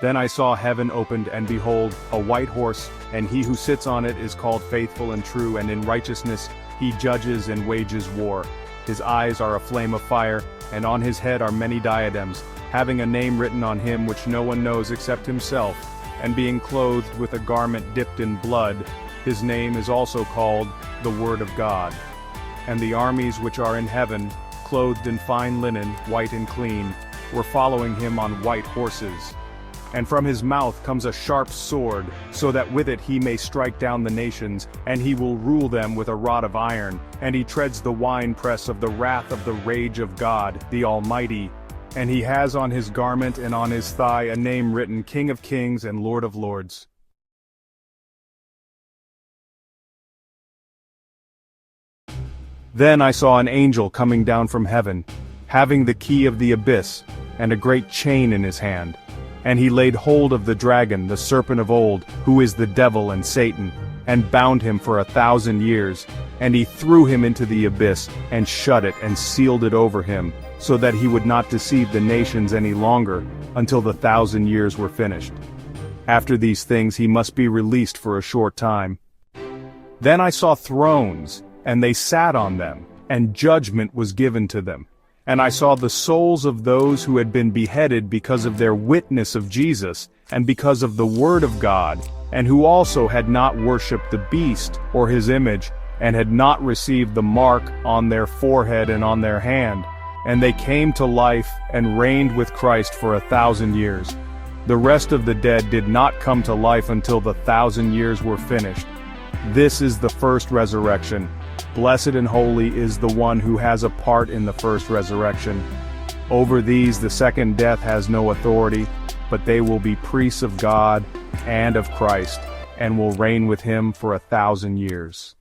Then I saw heaven opened, and behold, a white horse, and he who sits on it is called Faithful and True, and in righteousness he judges and wages war. His eyes are a flame of fire, and on his head are many diadems, having a name written on him which no one knows except himself, and being clothed with a garment dipped in blood. His name is also called the Word of God. And the armies which are in heaven, clothed in fine linen, white and clean, were following him on white horses. And from his mouth comes a sharp sword, so that with it he may strike down the nations, and he will rule them with a rod of iron, and he treads the winepress of the wrath of the rage of God, the Almighty. And he has on his garment and on his thigh a name written, King of Kings and Lord of Lords. Then I saw an angel coming down from heaven, having the key of the abyss, and a great chain in his hand. And he laid hold of the dragon, the serpent of old, who is the devil and Satan, and bound him for 1,000 years, and he threw him into the abyss, and shut it and sealed it over him, so that he would not deceive the nations any longer, until the 1,000 years were finished. After these things he must be released for a short time. Then I saw thrones, and they sat on them, and judgment was given to them. And I saw the souls of those who had been beheaded because of their witness of Jesus, and because of the word of God, and who also had not worshipped the beast or his image, and had not received the mark on their forehead and on their hand. And they came to life and reigned with Christ for 1,000 years. The rest of the dead did not come to life until the 1,000 years were finished. This is the first resurrection. Blessed and holy is the one who has a part in the first resurrection. Over these the second death has no authority, but they will be priests of God and of Christ, and will reign with him for 1,000 years.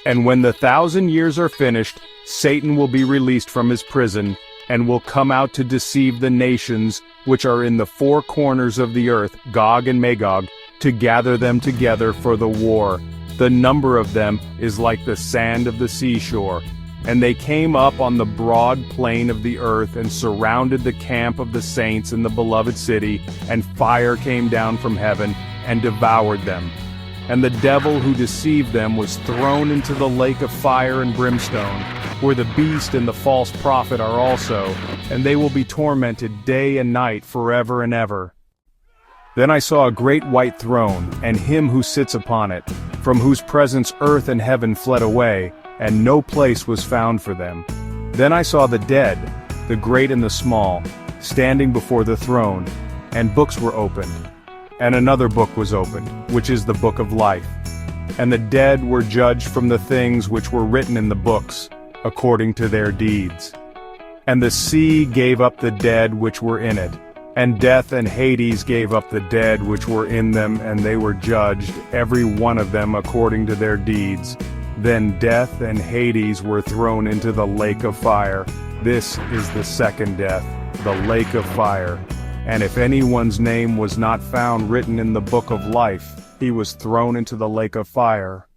And when the 1,000 years are finished, Satan will be released from his prison, and will come out to deceive the nations which are in the four corners of the earth, Gog and Magog, to gather them together for the war. The number of them is like the sand of the seashore. And they came up on the broad plain of the earth, and surrounded the camp of the saints in the beloved city, and fire came down from heaven, and devoured them. And the devil who deceived them was thrown into the lake of fire and brimstone, where the beast and the false prophet are also, and they will be tormented day and night forever and ever. Then I saw a great white throne, and him who sits upon it, from whose presence earth and heaven fled away, and no place was found for them. Then I saw the dead, the great and the small, standing before the throne, and books were opened. And another book was opened, which is the book of life. And the dead were judged from the things which were written in the books, according to their deeds. And the sea gave up the dead which were in it, and death and Hades gave up the dead which were in them, and they were judged, every one of them according to their deeds. Then death and Hades were thrown into the lake of fire. This is the second death, the lake of fire. And if anyone's name was not found written in the book of life, he was thrown into the lake of fire.